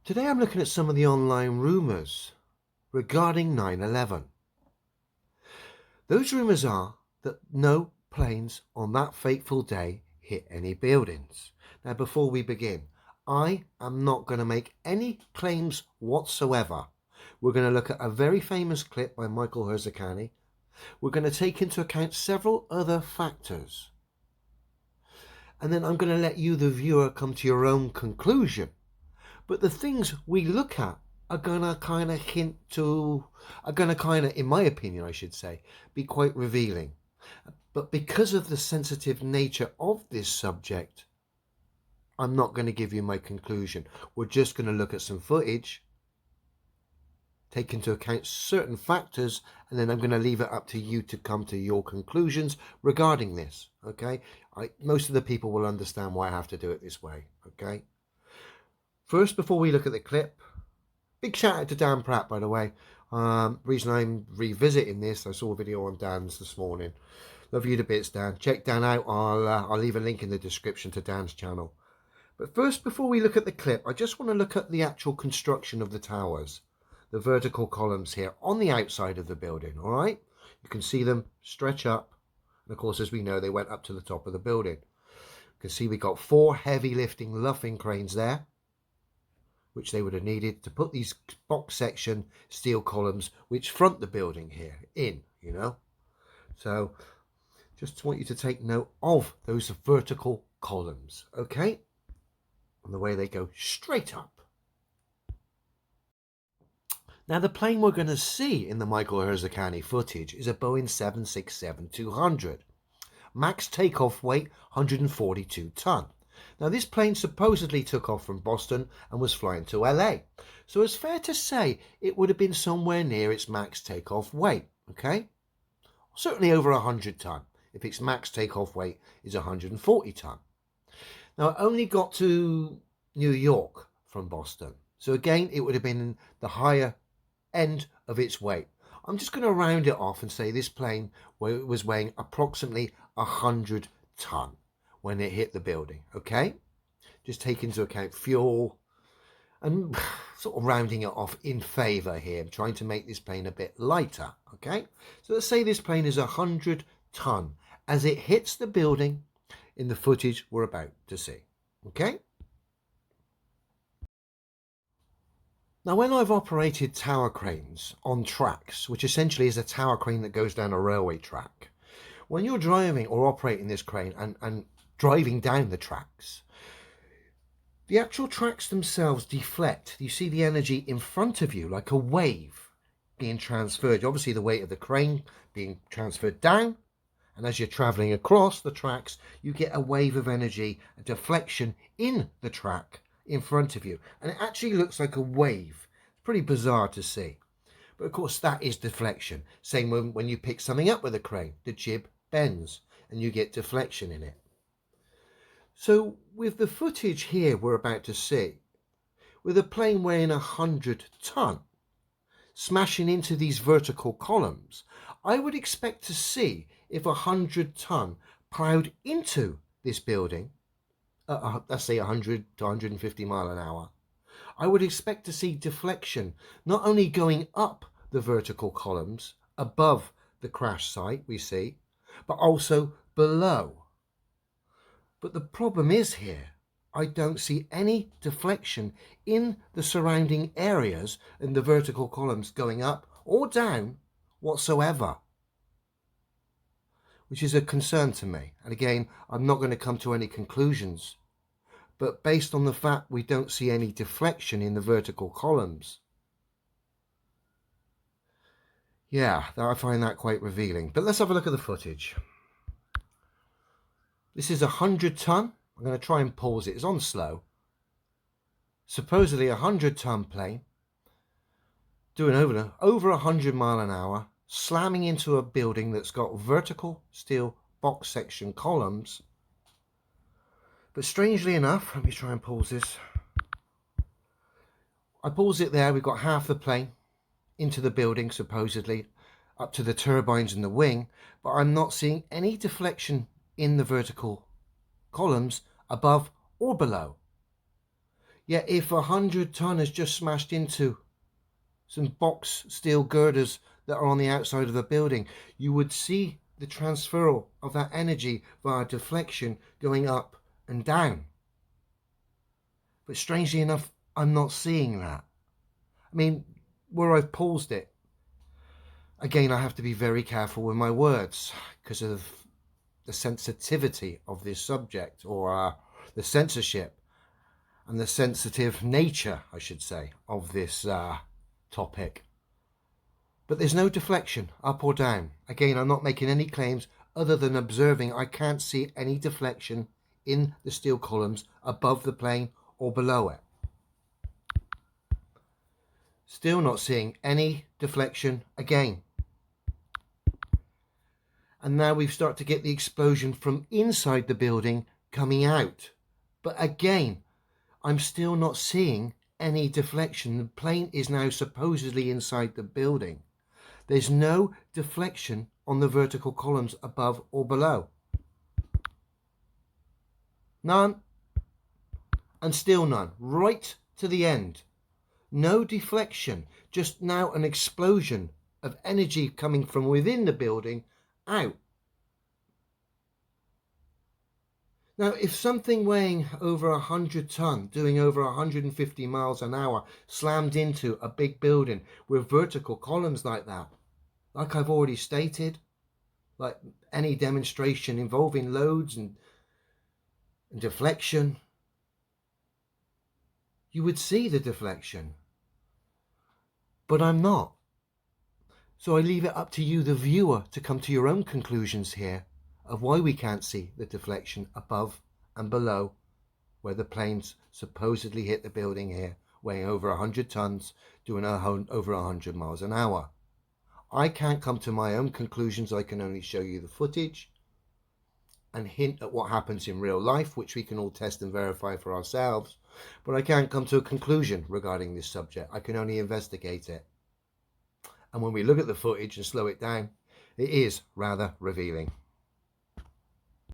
Today I'm looking at some of the online rumours regarding 9/11. Those rumours are that no planes on that fateful day hit any buildings. Now, before we begin, I am not going to make any claims whatsoever. We're going to look at a very famous clip by Michael Herzakani. We're going to take into account several other factors. And then I'm going to let you, the viewer, come to your own conclusion. But the things we look at are going to kind of in my opinion, I should say, be quite revealing. But because of the sensitive nature of this subject, I'm not going to give you my conclusion. We're just going to look at some footage, take into account certain factors, and then I'm going to leave it up to you to come to your conclusions regarding this. Okay? Most of the people will understand why I have to do it this way. Okay? First, before we look at the clip, big shout out to Dan Pratt, by the way. Reason I'm revisiting this, I saw a video on Dan's this morning. Love you to bits, Dan. Check Dan out. I'll leave a link in the description to Dan's channel. But first, before we look at the clip, I just want to look at the actual construction of the towers. The vertical columns here on the outside of the building, all right? You can see them stretch up. And of course, as we know, they went up to the top of the building. You can see we got 4 heavy lifting luffing cranes there, which they would have needed to put these box section steel columns which front the building here in, So just want you to take note of those vertical columns, okay? And the way they go straight up. Now, the plane we're going to see in the Michael Herzakani footage is a Boeing 767-200. Max takeoff weight 142 ton. Now, this plane supposedly took off from Boston and was flying to LA. So it's fair to say it would have been somewhere near its max takeoff weight, okay? Certainly over 100 ton, if its max takeoff weight is 140 ton. Now, it only got to New York from Boston. So again, it would have been the higher end of its weight. I'm just going to round it off and say this plane was weighing approximately 100 ton when it hit the building, okay? Just take into account fuel and sort of rounding it off in favor here. I'm trying to make this plane a bit lighter, okay? So let's say this plane is 100 ton as it hits the building in the footage we're about to see, okay? Now, when I've operated tower cranes on tracks, which essentially is a tower crane that goes down a railway track, when you're driving or operating this crane and driving down the tracks, the actual tracks themselves deflect. You see the energy in front of you like a wave being transferred. Obviously, the weight of the crane being transferred down, and as you're traveling across the tracks, you get a wave of energy, a deflection in the track in front of you, and it actually looks like a wave. It's pretty bizarre to see, but of course that is deflection. Same when you pick something up with a crane, the jib bends and you get deflection in it. So with the footage here we're about to see, with a plane weighing 100 ton smashing into these vertical columns, I would expect to see if 100 ton plowed into this building, let's say 100 to 150 mile an hour, I would expect to see deflection not only going up the vertical columns above the crash site we see, but also below. But the problem is here, I don't see any deflection in the surrounding areas in the vertical columns going up or down whatsoever, which is a concern to me. And again, I'm not going to come to any conclusions, but based on the fact we don't see any deflection in the vertical columns, yeah, I find that quite revealing. But let's have a look at the footage. This is 100 ton. I'm going to try and pause it. It's on slow. Supposedly 100 ton plane doing over 100 mile an hour, slamming into a building that's got vertical steel box section columns. But strangely enough, let me try and pause this. I pause it there. We've got half the plane into the building, supposedly up to the turbines in the wing, but I'm not seeing any deflection in the vertical columns above or below. Yet if 100 ton has just smashed into some box steel girders that are on the outside of the building, you would see the transfer of that energy via deflection going up and down. But strangely enough, I'm not seeing that. I mean, where I've paused it, again, I have to be very careful with my words because of the sensitivity of this subject, or the censorship and the sensitive nature, I should say, of this topic. But there's no deflection up or down. Again, I'm not making any claims other than observing I can't see any deflection in the steel columns above the plane or below it. Still not seeing any deflection again. And now we've started to get the explosion from inside the building coming out. But again, I'm still not seeing any deflection. The plane is now supposedly inside the building. There's no deflection on the vertical columns above or below. None. And still none. Right to the end. No deflection. Just now an explosion of energy coming from within the building out. Now, if something weighing over 100 ton, doing over 150 miles an hour, slammed into a big building with vertical columns like that, like I've already stated, like any demonstration involving loads and deflection, you would see the deflection. But I'm not. So I leave it up to you, the viewer, to come to your own conclusions here of why we can't see the deflection above and below where the planes supposedly hit the building here, weighing over 100 tons, doing over 100 miles an hour. I can't come to my own conclusions. I can only show you the footage and hint at what happens in real life, which we can all test and verify for ourselves. But I can't come to a conclusion regarding this subject. I can only investigate it. And when we look at the footage and slow it down, it is rather revealing.